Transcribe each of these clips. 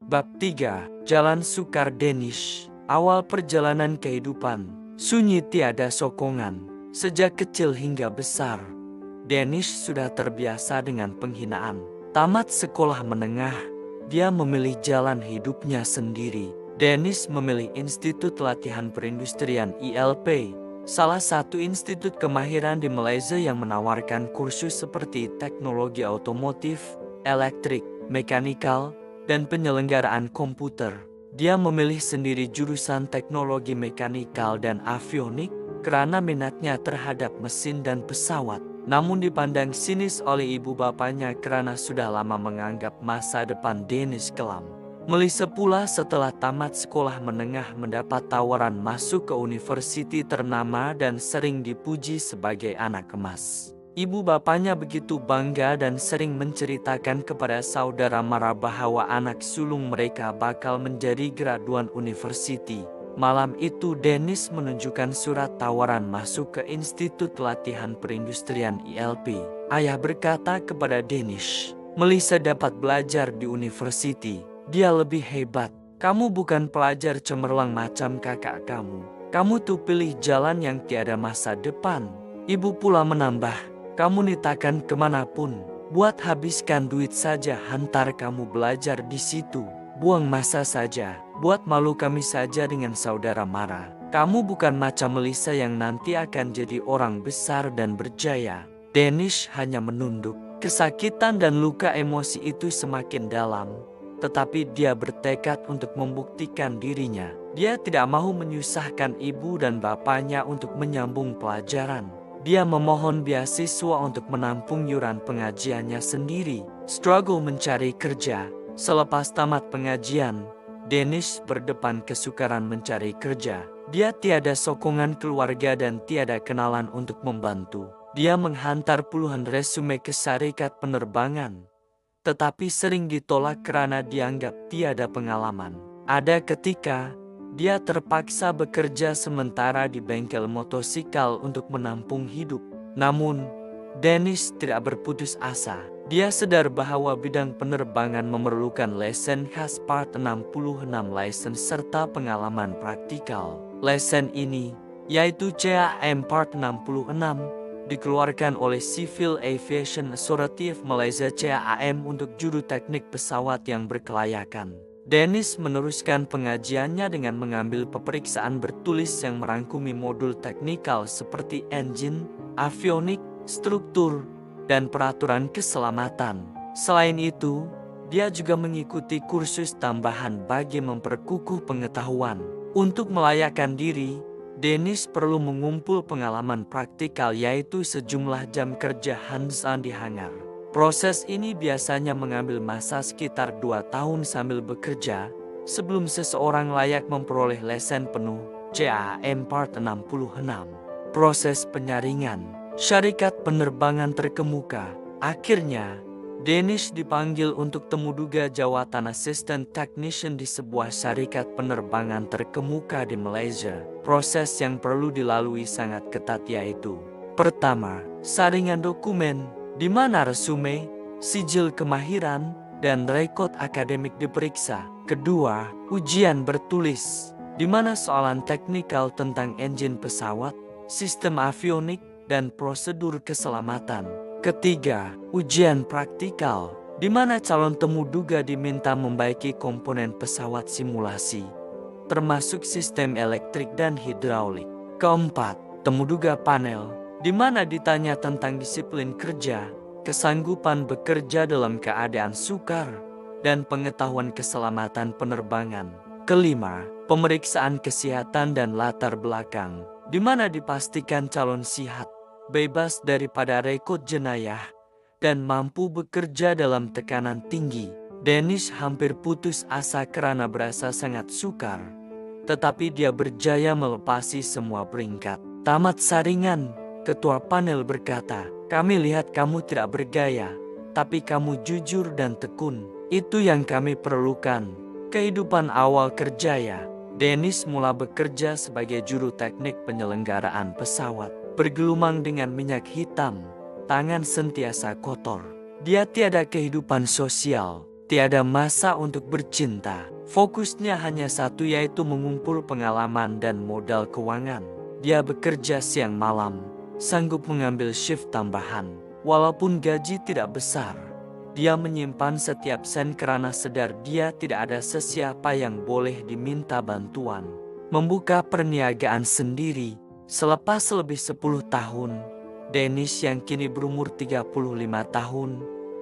Bab 3. Jalan Sukar Danish. Awal perjalanan kehidupan. Sunyi tiada sokongan. Sejak kecil hingga besar, Danish sudah terbiasa dengan penghinaan. Tamat sekolah menengah, dia memilih jalan hidupnya sendiri. Danish memilih Institut Latihan Perindustrian ILP, salah satu institut kemahiran di Malaysia yang menawarkan kursus seperti teknologi otomotif, elektrik, mekanikal, dan penyelenggaraan komputer. Dia memilih sendiri jurusan teknologi mekanikal dan avionik karena minatnya terhadap mesin dan pesawat. Namun dipandang sinis oleh ibu bapaknya karena sudah lama menganggap masa depan Danish kelam. Melissa pula setelah tamat sekolah menengah mendapat tawaran masuk ke universiti ternama dan sering dipuji sebagai anak emas. Ibu bapaknya begitu bangga dan sering menceritakan kepada saudara mara bahwa anak sulung mereka bakal menjadi graduan universiti. Malam itu Danish menunjukkan surat tawaran masuk ke Institut Latihan Perindustrian ILP. Ayah berkata kepada Danish, "Melissa dapat belajar di universiti. Dia lebih hebat. Kamu bukan pelajar cemerlang macam kakak kamu. Kamu tuh pilih jalan yang tiada masa depan." Ibu pula menambah, "Kamu nitakan kemanapun. Buat habiskan duit saja hantar kamu belajar di situ. Buang masa saja. Buat malu kami saja dengan saudara mara. Kamu bukan macam Melissa yang nanti akan jadi orang besar dan berjaya." Danish hanya menunduk. Kesakitan dan luka emosi itu semakin dalam. Tetapi dia bertekad untuk membuktikan dirinya. Dia tidak mau menyusahkan ibu dan bapaknya untuk menyambung pelajaran. Dia memohon beasiswa untuk menampung yuran pengajiannya sendiri. Struggle mencari kerja. Selepas tamat pengajian, Danish berdepan kesukaran mencari kerja. Dia tiada sokongan keluarga dan tiada kenalan untuk membantu. Dia menghantar puluhan resume ke syarikat penerbangan, tetapi sering ditolak karena dianggap tiada pengalaman. Ada ketika, dia terpaksa bekerja sementara di bengkel motosikal untuk menampung hidup. Namun, Danish tidak berputus asa. Dia sadar bahwa bidang penerbangan memerlukan lesen khas Part 66 license serta pengalaman praktikal. Lesen ini, yaitu CAM Part 66, dikeluarkan oleh Civil Aviation Authority of Malaysia CAAM untuk juru teknik pesawat yang berkelayakan. Danish meneruskan pengajiannya dengan mengambil peperiksaan bertulis yang merangkumi modul teknikal seperti engine, avionik, struktur, dan peraturan keselamatan. Selain itu, dia juga mengikuti kursus tambahan bagi memperkukuh pengetahuan. Untuk melayakkan diri, Danish perlu mengumpul pengalaman praktikal yaitu sejumlah jam kerja hands-on di hangar. Proses ini biasanya mengambil masa sekitar 2 tahun sambil bekerja sebelum seseorang layak memperoleh lesen penuh CAM Part 66. Proses penyaringan. Syarikat penerbangan terkemuka. Akhirnya, Danish dipanggil untuk temuduga jawatan Assistant Technician di sebuah syarikat penerbangan terkemuka di Malaysia. Proses yang perlu dilalui sangat ketat yaitu: pertama, saringan dokumen, di mana resume, sijil kemahiran, dan rekod akademik diperiksa. Kedua, ujian bertulis, di mana soalan teknikal tentang engine pesawat, sistem avionik, dan prosedur keselamatan. Ketiga, ujian praktikal, di mana calon temuduga diminta membaiki komponen pesawat simulasi, termasuk sistem elektrik dan hidraulik. Keempat, temuduga panel, di mana ditanya tentang disiplin kerja, kesanggupan bekerja dalam keadaan sukar, dan pengetahuan keselamatan penerbangan. Kelima, pemeriksaan kesehatan dan latar belakang, di mana dipastikan calon sihat, bebas daripada rekod jenayah, dan mampu bekerja dalam tekanan tinggi. Danish hampir putus asa karena berasa sangat sukar, tetapi dia berjaya melepasi semua peringkat. Tamat saringan, ketua panel berkata, "Kami lihat kamu tidak bergaya, tapi kamu jujur dan tekun. Itu yang kami perlukan." Kehidupan awal kerja ya. Danish mulai bekerja sebagai juru teknik penyelenggaraan pesawat. Bergelumang dengan minyak hitam, tangan sentiasa kotor. Dia tiada kehidupan sosial. Tiada masa untuk bercinta. Fokusnya hanya satu, yaitu mengumpul pengalaman dan modal keuangan. Dia bekerja siang malam, sanggup mengambil shift tambahan. Walaupun gaji tidak besar, dia menyimpan setiap sen karena sadar dia tidak ada sesiapa yang boleh diminta bantuan. Membuka perniagaan sendiri. Selepas lebih 10 tahun, Dennis yang kini berumur 35 tahun,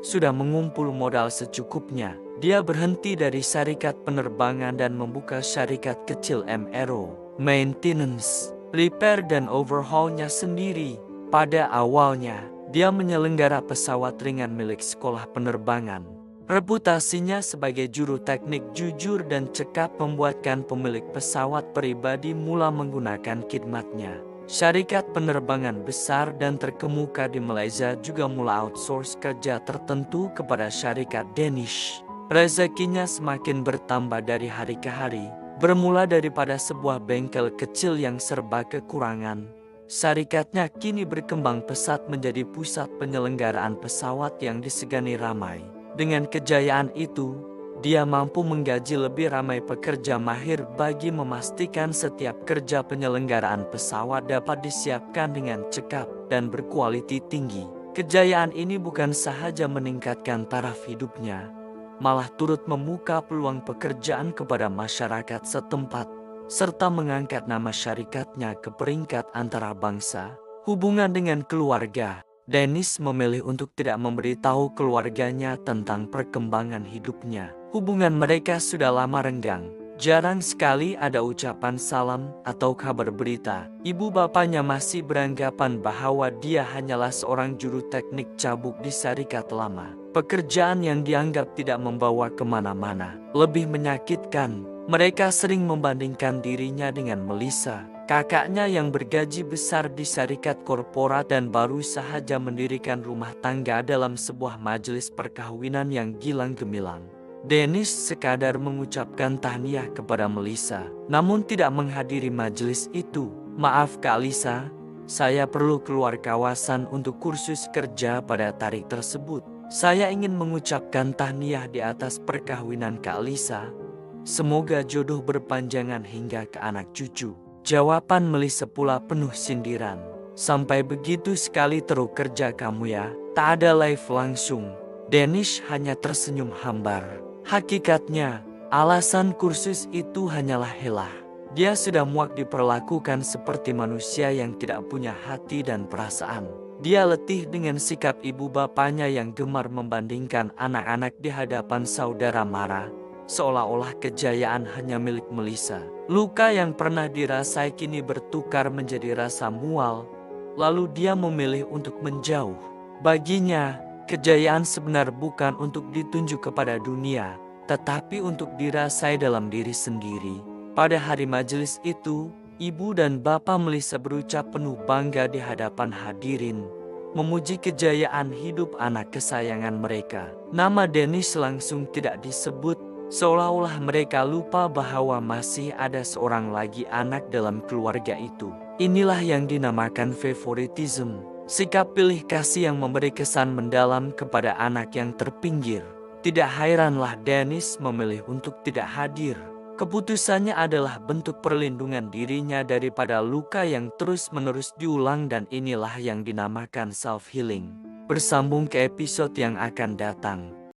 sudah mengumpul modal secukupnya. Dia berhenti dari syarikat penerbangan dan membuka syarikat kecil MRO, maintenance, repair dan overhaulnya sendiri. Pada awalnya, dia menyelenggara pesawat ringan milik sekolah penerbangan. Reputasinya sebagai juru teknik jujur dan cekap membuatkan pemilik pesawat pribadi mula menggunakan khidmatnya. Syarikat penerbangan besar dan terkemuka di Malaysia juga mulai outsource kerja tertentu kepada syarikat Danish. Rezekinya semakin bertambah dari hari ke hari. Bermula daripada sebuah bengkel kecil yang serba kekurangan, syarikatnya kini berkembang pesat menjadi pusat penyelenggaraan pesawat yang disegani ramai. Dengan kejayaan itu, dia mampu menggaji lebih ramai pekerja mahir bagi memastikan setiap kerja penyelenggaraan pesawat dapat disiapkan dengan cekap dan berkualiti tinggi. Kejayaan ini bukan sahaja meningkatkan taraf hidupnya, malah turut membuka peluang pekerjaan kepada masyarakat setempat, serta mengangkat nama syarikatnya ke peringkat antarabangsa. Hubungan dengan keluarga. Dennis memilih untuk tidak memberitahu keluarganya tentang perkembangan hidupnya. Hubungan mereka sudah lama renggang. Jarang sekali ada ucapan salam atau kabar berita. Ibu bapaknya masih beranggapan bahwa dia hanyalah seorang juru teknik cabuk di syarikat lama. Pekerjaan yang dianggap tidak membawa kemana-mana. Lebih menyakitkan, mereka sering membandingkan dirinya dengan Melissa, kakaknya yang bergaji besar di syarikat korporat dan baru sahaja mendirikan rumah tangga dalam sebuah majelis perkawinan yang gilang gemilang. Dennis sekadar mengucapkan tahniah kepada Melissa, namun tidak menghadiri majelis itu. "Maaf Kak Lisa, saya perlu keluar kawasan untuk kursus kerja pada tarik tersebut. Saya ingin mengucapkan tahniah di atas perkawinan Kak Lisa. Semoga jodoh berpanjangan hingga ke anak cucu." Jawaban Melissa pula penuh sindiran. "Sampai begitu sekali teruk kerja kamu ya, tak ada live langsung." Dennis hanya tersenyum hambar. Hakikatnya, alasan kursus itu hanyalah helah. Dia sudah muak diperlakukan seperti manusia yang tidak punya hati dan perasaan. Dia letih dengan sikap ibu bapaknya yang gemar membandingkan anak-anak di hadapan saudara mara, seolah-olah kejayaan hanya milik Melissa. Luka yang pernah dirasai kini bertukar menjadi rasa mual, lalu dia memilih untuk menjauh. Baginya, kejayaan sebenar bukan untuk ditunjuk kepada dunia, tetapi untuk dirasai dalam diri sendiri. Pada hari majelis itu, ibu dan bapak Melissa berucap penuh bangga di hadapan hadirin, memuji kejayaan hidup anak kesayangan mereka. Nama Dennis langsung tidak disebut, seolah-olah mereka lupa bahwa masih ada seorang lagi anak dalam keluarga itu. Inilah yang dinamakan favoritism, sikap pilih kasih yang memberi kesan mendalam kepada anak yang terpinggir. Tidak heranlah Dennis memilih untuk tidak hadir. Keputusannya adalah bentuk perlindungan dirinya daripada luka yang terus-menerus diulang, dan inilah yang dinamakan self-healing. Bersambung ke episode yang akan datang.